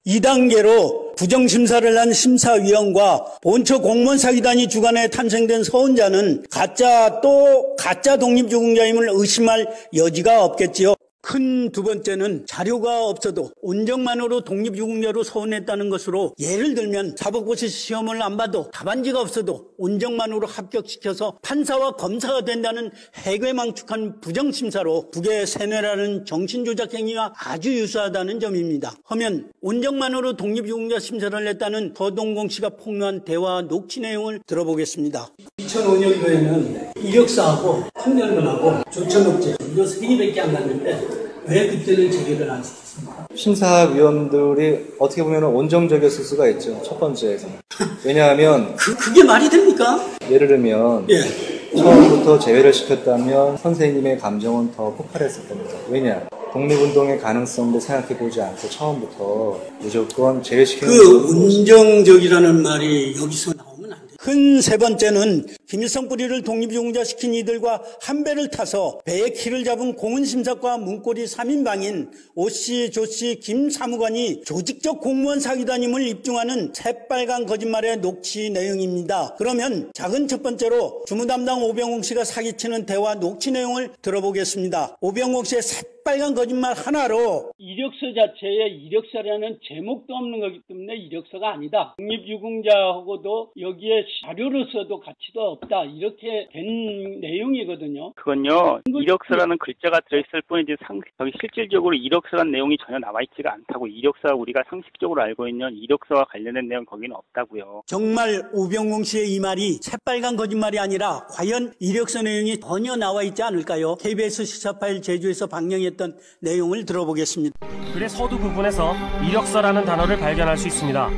2단계로 부정심사를 한 심사위원과 본처 공무원 사기단이 주관해 탄생된 서훈자는 가짜 독립유공자임을 의심할 여지가 없겠지요. 큰 두 번째는 자료가 없어도 온정만으로 독립유공자로 서운했다는 것으로, 예를 들면 사법고시 시험을 안 봐도 답안지가 없어도 온정만으로 합격시켜서 판사와 검사가 된다는 해괴망측한 부정심사로 북의 세뇌라는 정신조작 행위가 아주 유사하다는 점입니다. 하면 온정만으로 독립유공자 심사를 했다는 서동공 씨가 폭로한 대화 녹취 내용을 들어보겠습니다. 2005년도에는 이력서하고 판결문하고 조천업체 이거 3개밖에 안 갔는데 왜 그때는 제기를 안 시켰습니까? 심사위원들이 어떻게 보면 온정적이었을 수가 있죠. 첫 번째에서. 왜냐하면 그게 말이 됩니까? 예를 들면 처음부터 제외를 시켰다면 선생님의 감정은 더 폭발했을 겁니다. 왜냐? 독립운동의 가능성도 생각해보지 않고 처음부터 무조건 제외시키는 그 온정적이라는 말이 여기서 나오면 안 돼요. 큰 세 번째는 김일성 뿌리를 독립유공자 시킨 이들과 한 배를 타서 배의 키를 잡은 공은심사과 문고리 3인방인 오씨, 조씨, 김 사무관이 조직적 공무원 사기단임을 입증하는 새빨간 거짓말의 녹취 내용입니다. 그러면 작은 첫 번째로 주무담당 오병옥 씨가 사기치는 대화 녹취 내용을 들어보겠습니다. 오병옥 씨의 새빨간 거짓말 하나로 이력서 자체에 이력서라는 제목도 없는 거기 때문에 이력서가 아니다. 독립유공자하고도 여기에 자료로서도 가치도 없다. 이렇게 된 내용이거든요. 그건요, 이력서라는 글자가 들어있을 뿐이지 실질적으로 이력서라는 내용이 전혀 남아있지가 않다고. 이력서가 우리가 상식적으로 알고 있는 이력서와 관련된 내용 거기는 없다고요. 정말 오병옥 씨의 이 말이 새빨간 거짓말이 아니라 과연 이력서 내용이 전혀 나와 있지 않을까요? KBS 시사파일 제주에서 방영했던 내용을 들어보겠습니다. 글의 서두 부분에서 이력서라는 단어를 발견할 수 있습니다.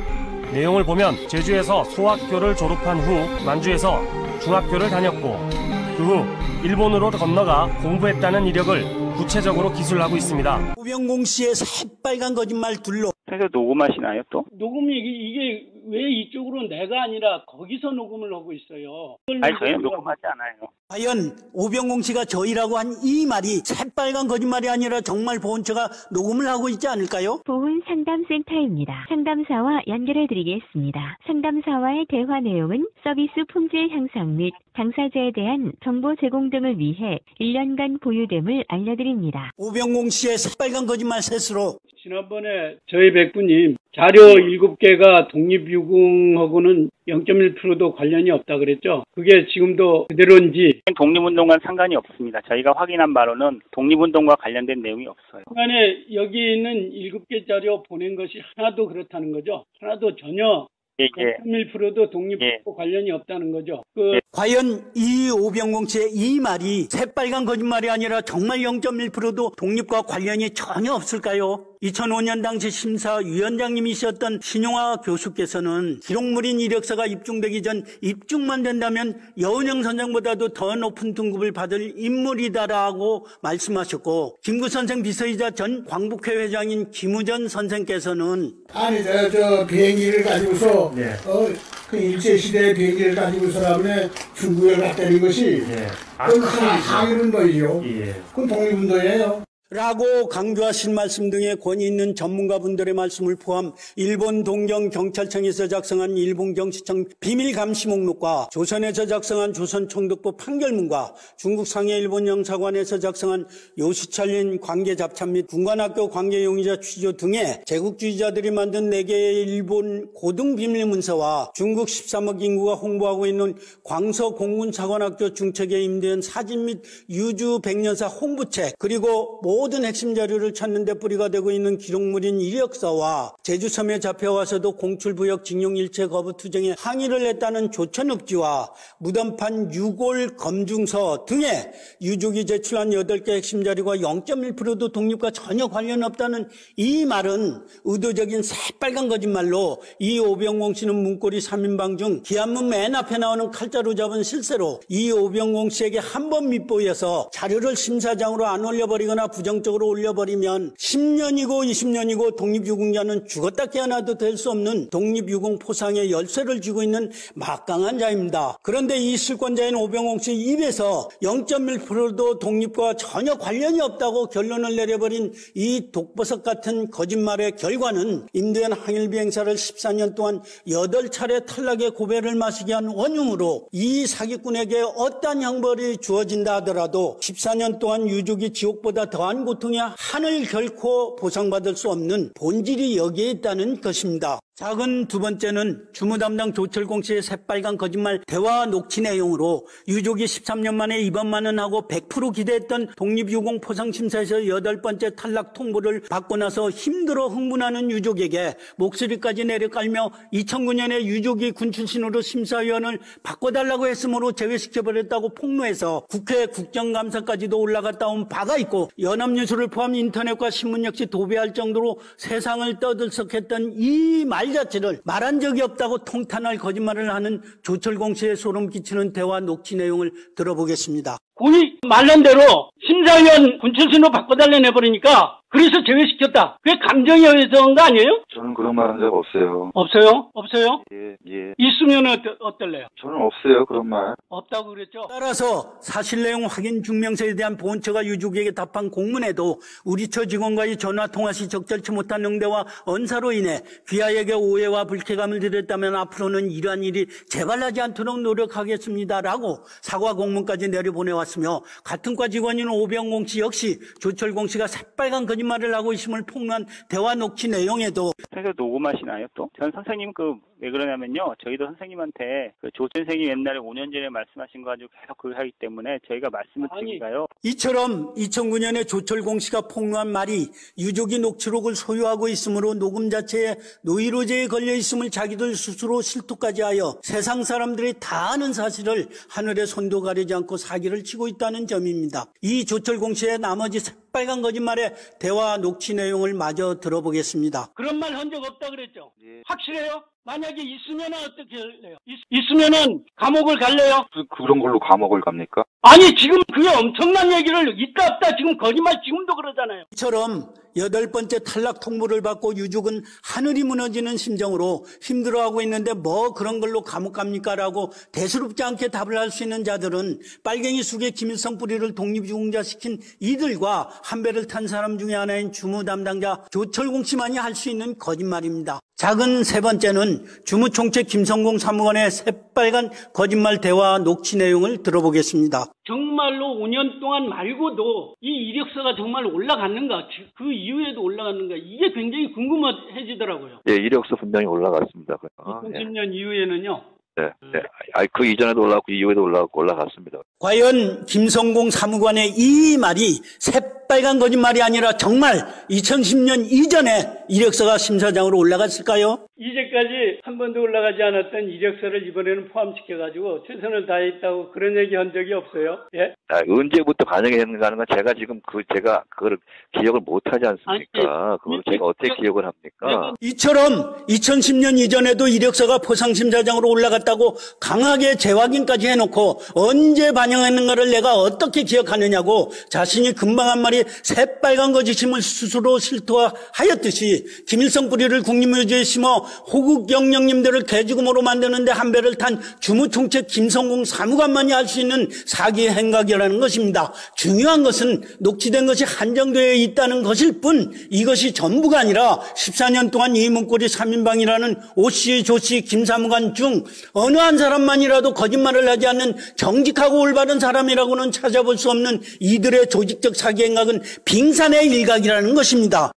내용을 보면 제주에서 소학교를 졸업한 후 만주에서 중학교를 다녔고 그 후 일본으로 건너가 공부했다는 이력을 구체적으로 기술하고 있습니다. 오병옥 씨의 새빨간 거짓말 둘로 그래서 녹음하시나요 또? 녹음이 이게 왜 이쪽으로 내가 아니라 거기서 녹음을 하고 있어요. 아니, 저희는 녹음하지 않아요. 과연 오병옥 씨가 저희라고 한 이 말이 새빨간 거짓말이 아니라 정말 보훈처가 녹음을 하고 있지 않을까요? 보훈상담센터입니다. 상담사와 연결해드리겠습니다. 상담사와의 대화 내용은 서비스 품질 향상 및 당사자에 대한 정보 제공 등을 위해 1년간 보유됨을 알려드립니다. 오병옥 씨의 새빨간 거짓말 셋으로 지난번에 저희 백부님 자료 7개가 독립유공하고는 0.1%도 관련이 없다 그랬죠. 그게 지금도 그대로인지. 독립운동과는 상관이 없습니다. 저희가 확인한 바로는 독립운동과 관련된 내용이 없어요. 그간에 여기 있는 7개 자료 보낸 것이 하나도 그렇다는 거죠. 하나도 전혀 0.1%도 독립과 관련이 없다는 거죠. 과연 이 오병옥 씨의 이 말이 새빨간 거짓말이 아니라 정말 0.1%도 독립과 관련이 전혀 없을까요? 2005년 당시 심사위원장님이셨던 신용화 교수께서는 기록물인 이력서가 입증되기 전 입증만 된다면 여은영 선생보다도 더 높은 등급을 받을 인물이다라고 말씀하셨고, 김구 선생 비서이자 전 광북회 회장인 김우전 선생께서는 아니 저 비행기를 가지고서 그 일제시대의 비행기를 가지고서라면 중국에 갔다는 것이 그건 항일운동이죠. 그건 독립운동이에요. 라고 강조하신 말씀 등의 권위 있는 전문가분들의 말씀을 포함 일본 동경 경찰청에서 작성한 일본 경시청 비밀 감시 목록과 조선에서 작성한 조선 총독부 판결문과 중국 상해 일본 영사관에서 작성한 요시찰린 관계 잡찬 및 군관학교 관계 용의자 취조 등의 제국주의자들이 만든 4개의 일본 고등 비밀 문서와 중국 13억 인구가 홍보하고 있는 광서 공군사관학교 중책에 임대한 사진 및 유주 백년사 홍보책, 그리고 모든 핵심 자료를 찾는 데 뿌리가 되고 있는 기록물인 이력서와 제주섬에 잡혀와서도 공출부역 징용일체 거부 투쟁에 항의를 했다는 조천읍지와 무덤판 유골 검증서 등의 유족이 제출한 8개 핵심 자료가 0.1%도 독립과 전혀 관련 없다는 이 말은 의도적인 새빨간 거짓말로 이 오병옥 씨는 문고리 3인방 중 기한문 맨 앞에 나오는 칼자루 잡은 실세로 이 오병옥 씨에게 한 번 밑보여서 자료를 심사장으로 안 올려버리거나 부정적으로 올려버리면 10년이고 20년이고 독립유공자는 죽었다 깨어나도 될 수 없는 독립유공 포상의 열쇠를 쥐고 있는 막강한 자입니다. 그런데 이 실권자인 오병옥 씨 입에서 0.1%도 독립과 전혀 관련이 없다고 결론을 내려버린 이 독버섯 같은 거짓말의 결과는 임대현 항일비 행사를 14년 동안 8차례 탈락의 고배를 마시게 한 원흉으로 이 사기꾼에게 어떠한 형벌이 주어진다 하더라도 14년 동안 유족이 지옥보다 더한 고통의 한을 결코 보상받을 수 없는 본질이 여기에 있다는 것입니다. 작은 두 번째는 주무담당 조철공 씨의 새빨간 거짓말 대화 녹취 내용으로 유족이 13년 만에 입원만은 하고 100% 기대했던 독립유공 포상심사에서 8번째 탈락 통보를 받고 나서 힘들어 흥분하는 유족에게 목소리까지 내려깔며 2009년에 유족이 군 출신으로 심사위원을 바꿔달라고 했으므로 제외시켜버렸다고 폭로해서 국회 국정감사까지도 올라갔다 온 바가 있고 연합뉴스를 포함 인터넷과 신문 역시 도배할 정도로 세상을 떠들썩했던 이 말 자체를 말한 적이 없다고 통탄할 거짓말을 하는 조철공 씨의 소름 끼치는 대화 녹취 내용을 들어보겠습니다. 군이 말한 대로 심사위원 군 출신으로 바꿔달라고 해버리니까 그래서 제외시켰다. 그게 감정에 의해서 한 거 아니에요? 저는 그런 말 한 적 없어요. 없어요? 없어요? 예. 있으면 어떨래요? 저는 없어요, 그런 말. 없다고 그랬죠? 따라서 사실 내용 확인 증명서에 대한 보훈처가 유족에게 답한 공문에도 우리 처 직원과의 전화통화 시 적절치 못한 응대와 언사로 인해 귀하에게 오해와 불쾌감을 드렸다면 앞으로는 이러한 일이 재발하지 않도록 노력하겠습니다라고 사과 공문까지 내려보내왔으며 같은 과 직원인 오병공 씨 역시 조철공 씨가 새빨간 거짓말을 하고 있음을 폭로한 대화 녹취 내용에도 선생님 녹음하시나요 또? 전 선생님 왜 그러냐면요. 저희도 선생님한테 조 선생님 옛날에 5년 전에 말씀하신 거 가지고 계속 그걸 하기 때문에 저희가 말씀을 드리니까요. 이처럼 2009년에 조철공 씨가 폭로한 말이 유족이 녹취록을 소유하고 있으므로 녹음 자체에 노이로제에 걸려 있음을 자기들 스스로 실토까지 하여 세상 사람들이 다 아는 사실을 하늘에 손도 가리지 않고 사기를 치고 있다는 점입니다. 이 조철공 씨의 나머지 새빨간 거짓말의 대화 녹취 내용을 마저 들어보겠습니다. 그런 말 한 적 없다 그랬죠? 예. 확실해요? 만약에 있으면 어떻게 할래요? 있으면은 감옥을 갈래요? 그런 걸로 감옥을 갑니까? 아니 지금 그게 엄청난 얘기를 있다 없다 지금 거짓말 지금도 그러잖아요. 이처럼 8번째 탈락 통보를 받고 유족은 하늘이 무너지는 심정으로 힘들어하고 있는데 뭐 그런 걸로 감옥 갑니까? 라고 대수롭지 않게 답을 할 수 있는 자들은 빨갱이 숙의 김일성 뿌리를 독립유공자시킨 이들과 한 배를 탄 사람 중에 하나인 주무 담당자 조철공 씨만이 할 수 있는 거짓말입니다. 작은 세 번째는 주무총책 김성공 사무관의 새빨간 거짓말 대화 녹취 내용을 들어보겠습니다. 정말로 5년 동안 말고도 이 이력서가 정말 올라갔는가, 그 이후에도 올라갔는가, 이게 굉장히 궁금해지더라고요. 예, 이력서 분명히 올라갔습니다. 2010년 이후에는요. 네. 그 이전에도 올라갔고 이후에도 올라갔습니다. 과연 김성공 사무관의 이 말이 새빨간 거짓말이 아니라 정말 2010년 이전에 이력서가 심사장으로 올라갔을까요? 이제까지 한 번도 올라가지 않았던 이력서를 이번에는 포함시켜가지고 최선을 다했다고 그런 얘기 한 적이 없어요. 예? 언제부터 반영했는가는 건 제가 지금 제가 그걸 기억을 못하지 않습니까? 그걸 제가 어떻게 기억을 합니까? 이처럼 2010년 이전에도 이력서가 포상심사장으로 올라갔다고 강하게 재확인까지 해놓고 언제 반영했는가를 내가 어떻게 기억하느냐고 자신이 금방 한 말이 새빨간 거짓임을 스스로 실토하였듯이 김일성 뿌리를 국립묘지에 심어 호국 영령님들을 개죽음으로 만드는데 한 배를 탄 주무총책 김성공 사무관만이 할 수 있는 사기 행각이라는 것입니다. 중요한 것은 녹취된 것이 한정되어 있다는 것일 뿐 이것이 전부가 아니라 14년 동안 이 문고리 3인방이라는 오씨, 조씨, 김 사무관 중 어느 한 사람만이라도 거짓말을 하지 않는 정직하고 올바른 사람이라고는 찾아볼 수 없는 이들의 조직적 사기 행각은 빙산의 일각이라는 것입니다.